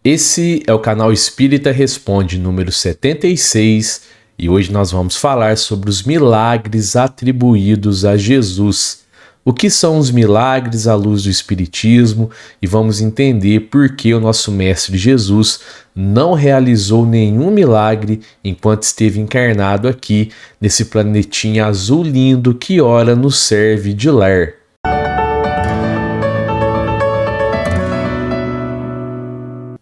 Esse é o canal Espírita Responde número 76 e hoje nós vamos falar sobre os milagres atribuídos a Jesus. O que são os milagres à luz do Espiritismo e vamos entender por que o nosso Mestre Jesus não realizou nenhum milagre enquanto esteve encarnado aqui nesse planetinha azul lindo que ora nos serve de lar.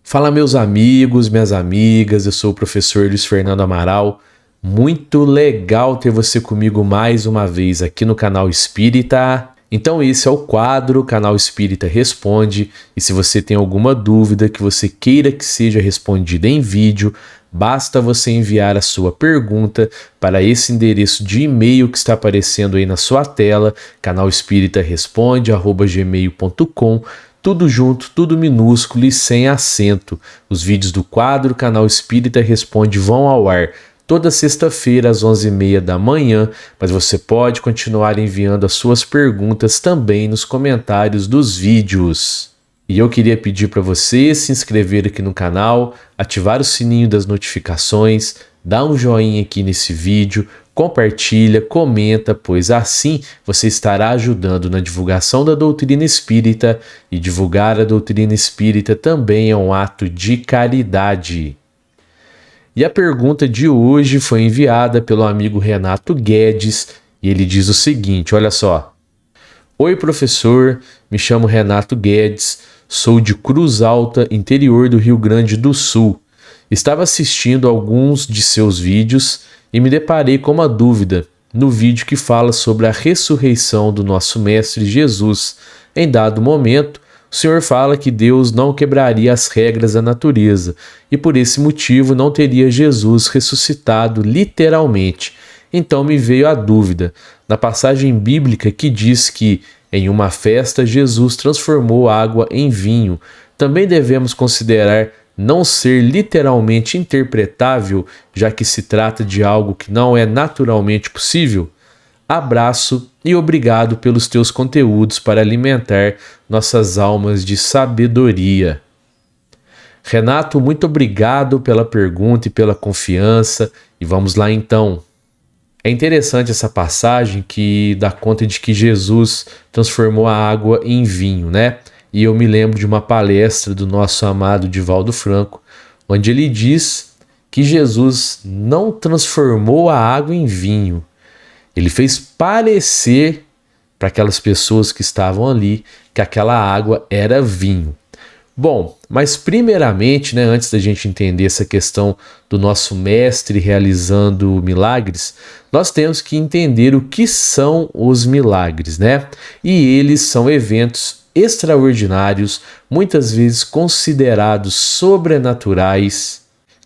Fala meus amigos, minhas amigas, eu sou o professor Luiz Fernando Amaral. Muito legal ter você comigo mais uma vez aqui no canal Espírita. Então esse é o quadro Canal Espírita Responde, e se você tem alguma dúvida que você queira que seja respondida em vídeo, basta você enviar a sua pergunta para esse endereço de e-mail que está aparecendo aí na sua tela, canalespiritaresponde@gmail.com. Tudo junto, tudo minúsculo e sem acento. Os vídeos do quadro Canal Espírita Responde vão ao ar toda sexta-feira às 11h30 da manhã, mas você pode continuar enviando as suas perguntas também nos comentários dos vídeos. E eu queria pedir para você se inscrever aqui no canal, ativar o sininho das notificações, dar um joinha aqui nesse vídeo, compartilha, comenta, pois assim você estará ajudando na divulgação da doutrina espírita, e divulgar a doutrina espírita também é um ato de caridade. E a pergunta de hoje foi enviada pelo amigo Renato Guedes e ele diz o seguinte, olha só. Oi professor, me chamo Renato Guedes, sou de Cruz Alta, interior do Rio Grande do Sul. Estava assistindo alguns de seus vídeos e me deparei com uma dúvida no vídeo que fala sobre a ressurreição do nosso Mestre Jesus. Em dado momento, o Senhor fala que Deus não quebraria as regras da natureza e por esse motivo não teria Jesus ressuscitado literalmente. Então me veio a dúvida, na passagem bíblica que diz que em uma festa Jesus transformou água em vinho, também devemos considerar não ser literalmente interpretável, já que se trata de algo que não é naturalmente possível? Abraço e obrigado pelos teus conteúdos para alimentar nossas almas de sabedoria. Renato, muito obrigado pela pergunta e pela confiança. E vamos lá então. É interessante essa passagem que dá conta de que Jesus transformou a água em vinho, né? E eu me lembro de uma palestra do nosso amado Divaldo Franco, onde ele diz que Jesus não transformou a água em vinho. Ele fez parecer para aquelas pessoas que estavam ali que aquela água era vinho. Bom, mas primeiramente, né, antes da gente entender essa questão do nosso mestre realizando milagres, nós temos que entender o que são os milagres, né? E eles são eventos extraordinários, muitas vezes considerados sobrenaturais,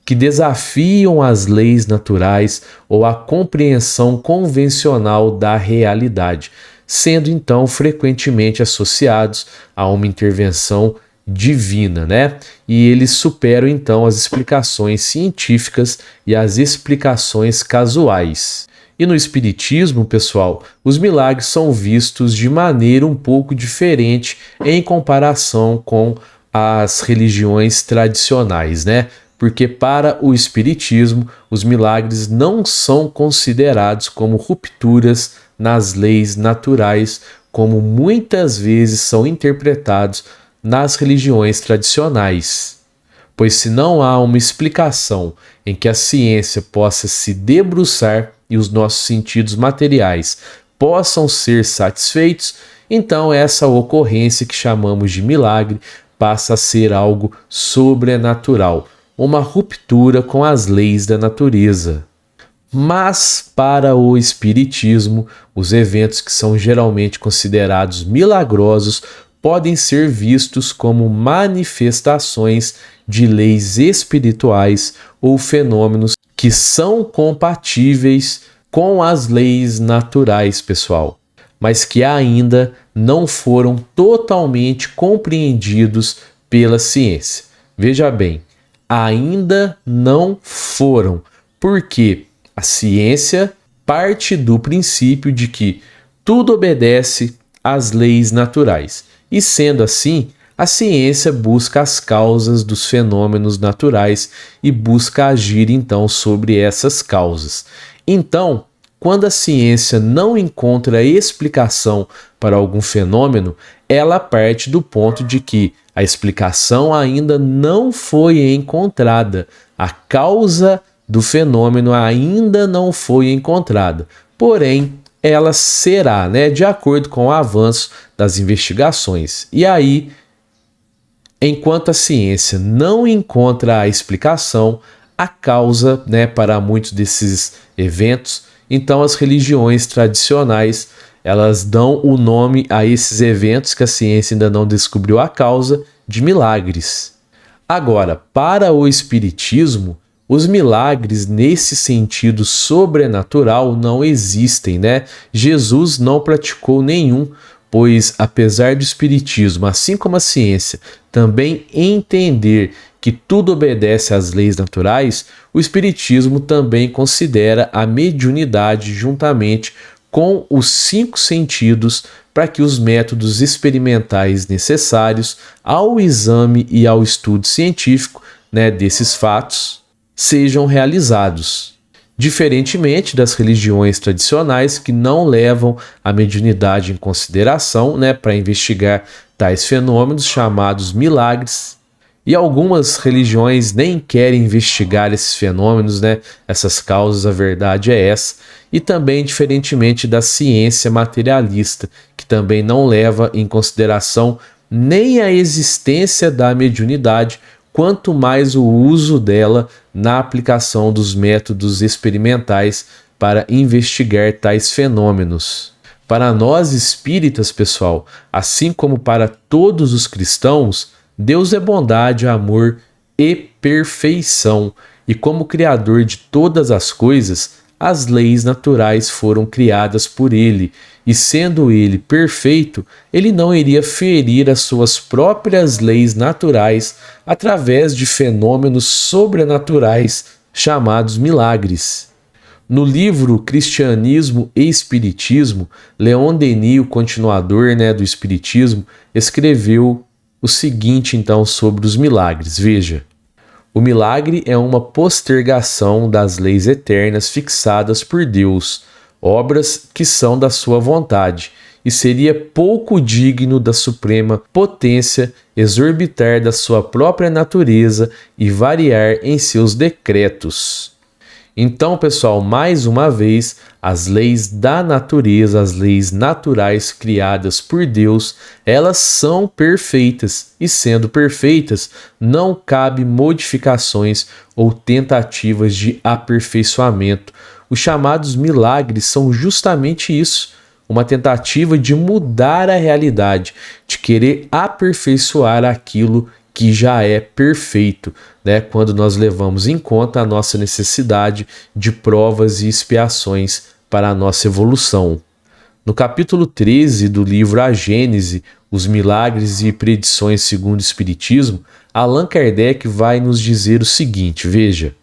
que desafiam as leis naturais ou a compreensão convencional da realidade, sendo então frequentemente associados a uma intervenção divina, né? E eles superam então as explicações científicas e as explicações casuais. E no Espiritismo, pessoal, os milagres são vistos de maneira um pouco diferente em comparação com as religiões tradicionais, né? Porque para o Espiritismo, os milagres não são considerados como rupturas nas leis naturais, como muitas vezes são interpretados nas religiões tradicionais. Pois se não há uma explicação em que a ciência possa se debruçar e os nossos sentidos materiais possam ser satisfeitos, então essa ocorrência que chamamos de milagre passa a ser algo sobrenatural, uma ruptura com as leis da natureza. Mas, para o Espiritismo, os eventos que são geralmente considerados milagrosos podem ser vistos como manifestações de leis espirituais ou fenômenos que são compatíveis com as leis naturais, pessoal, mas que ainda não foram totalmente compreendidos pela ciência. Veja bem, ainda não foram, porque a ciência parte do princípio de que tudo obedece às leis naturais. E sendo assim, a ciência busca as causas dos fenômenos naturais e busca agir então sobre essas causas. Então, quando a ciência não encontra explicação para algum fenômeno, ela parte do ponto de que a explicação ainda não foi encontrada, a causa do fenômeno ainda não foi encontrada. Porém, ela será, de acordo com o avanço das investigações. E aí, enquanto a ciência não encontra a explicação, a causa, para muitos desses eventos, então as religiões tradicionais, elas dão o nome a esses eventos que a ciência ainda não descobriu a causa, de milagres. Agora, para o espiritismo, os milagres nesse sentido sobrenatural não existem, Jesus não praticou nenhum, pois apesar do espiritismo, assim como a ciência, também entender que tudo obedece às leis naturais, o espiritismo também considera a mediunidade juntamente com os 5 sentidos para que os métodos experimentais necessários ao exame e ao estudo científico, desses fatos sejam realizados. Diferentemente das religiões tradicionais que não levam a mediunidade em consideração, para investigar tais fenômenos chamados milagres. E algumas religiões nem querem investigar esses fenômenos, essas causas, a verdade é essa. E também diferentemente da ciência materialista, que também não leva em consideração nem a existência da mediunidade, quanto mais o uso dela na aplicação dos métodos experimentais para investigar tais fenômenos. Para nós espíritas, pessoal, assim como para todos os cristãos, Deus é bondade, amor e perfeição, e como Criador de todas as coisas, as leis naturais foram criadas por Ele, e sendo Ele perfeito, Ele não iria ferir as suas próprias leis naturais através de fenômenos sobrenaturais chamados milagres. No livro Cristianismo e Espiritismo, Leon Denis, o continuador do Espiritismo, escreveu o seguinte então sobre os milagres. Veja: o milagre é uma postergação das leis eternas fixadas por Deus, obras que são da sua vontade, e seria pouco digno da suprema potência exorbitar da sua própria natureza e variar em seus decretos. Então, pessoal, mais uma vez, as leis da natureza, as leis naturais criadas por Deus, elas são perfeitas, e sendo perfeitas, não cabe modificações ou tentativas de aperfeiçoamento. Os chamados milagres são justamente isso, uma tentativa de mudar a realidade, de querer aperfeiçoar aquilo que já é perfeito, quando nós levamos em conta a nossa necessidade de provas e expiações para a nossa evolução. No capítulo 13 do livro A Gênese, Os Milagres e Predições segundo o Espiritismo, Allan Kardec vai nos dizer o seguinte, veja: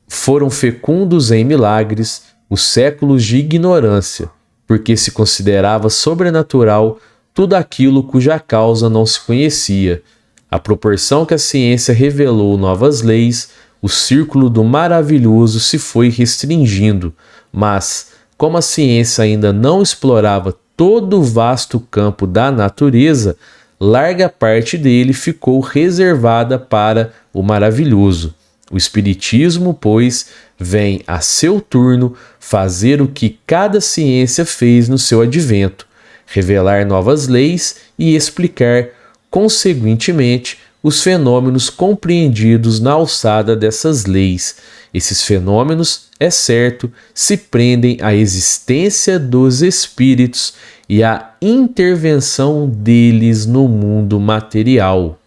foram fecundos em milagres os séculos de ignorância, porque se considerava sobrenatural tudo aquilo cuja causa não se conhecia. À proporção que a ciência revelou novas leis, o círculo do maravilhoso se foi restringindo, mas, como a ciência ainda não explorava todo o vasto campo da natureza, larga parte dele ficou reservada para o maravilhoso. O Espiritismo, pois, vem a seu turno fazer o que cada ciência fez no seu advento, revelar novas leis e explicar conseguintemente, os fenômenos compreendidos na alçada dessas leis. Esses fenômenos, é certo, se prendem à existência dos espíritos e à intervenção deles no mundo material.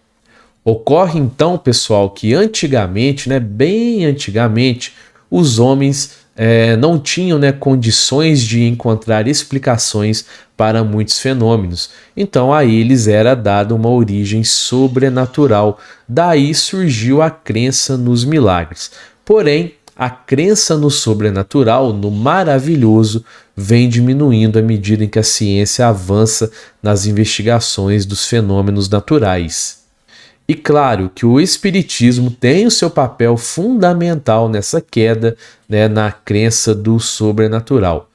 Ocorre então, pessoal, que antigamente, bem antigamente, os homens não tinham condições de encontrar explicações para muitos fenômenos. Então a eles era dada uma origem sobrenatural. Daí surgiu a crença nos milagres. Porém, a crença no sobrenatural, no maravilhoso, vem diminuindo à medida em que a ciência avança nas investigações dos fenômenos naturais. E claro que o espiritismo tem o seu papel fundamental nessa queda, né, na crença do sobrenatural.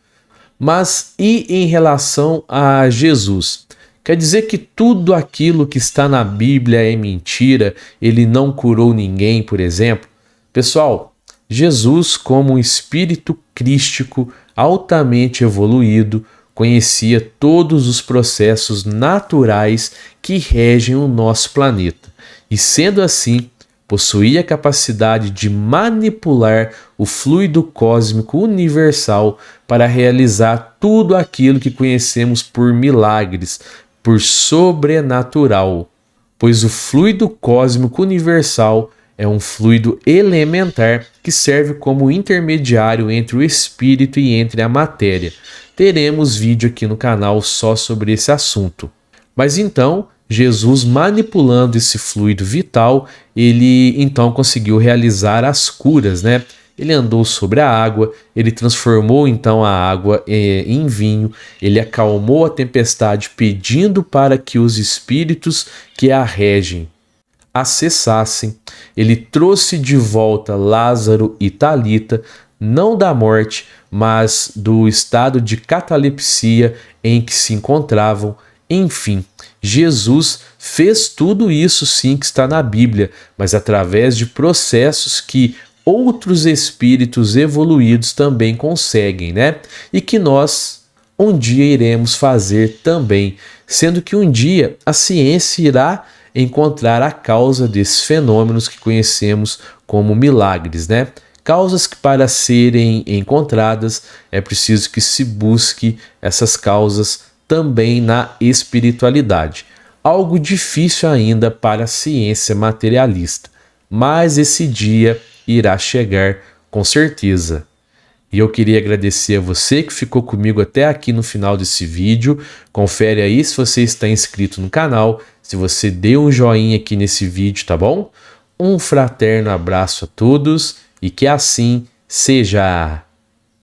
Mas e em relação a Jesus? Quer dizer que tudo aquilo que está na Bíblia é mentira? Ele não curou ninguém, por exemplo? Pessoal, Jesus, como um espírito crístico altamente evoluído, conhecia todos os processos naturais que regem o nosso planeta. E sendo assim, possuía a capacidade de manipular o fluido cósmico universal para realizar tudo aquilo que conhecemos por milagres, por sobrenatural, pois o fluido cósmico universal é um fluido elementar que serve como intermediário entre o espírito e entre a matéria. Teremos vídeo aqui no canal só sobre esse assunto. Mas então, Jesus, manipulando esse fluido vital, ele então conseguiu realizar as curas, né? Ele andou sobre a água, ele transformou então a água em vinho, ele acalmou a tempestade pedindo para que os espíritos que a regem a cessassem. Ele trouxe de volta Lázaro e Talita, não da morte, mas do estado de catalepsia em que se encontravam. Enfim, Jesus fez tudo isso sim que está na Bíblia, mas através de processos que outros espíritos evoluídos também conseguem, né? E que nós um dia iremos fazer também, sendo que um dia a ciência irá encontrar a causa desses fenômenos que conhecemos como milagres, né? Causas que, para serem encontradas, é preciso que se busque essas causas também na espiritualidade. Algo difícil ainda para a ciência materialista, mas esse dia irá chegar com certeza. E eu queria agradecer a você que ficou comigo até aqui no final desse vídeo. Confere aí se você está inscrito no canal, se você deu um joinha aqui nesse vídeo, tá bom? Um fraterno abraço a todos e que assim seja.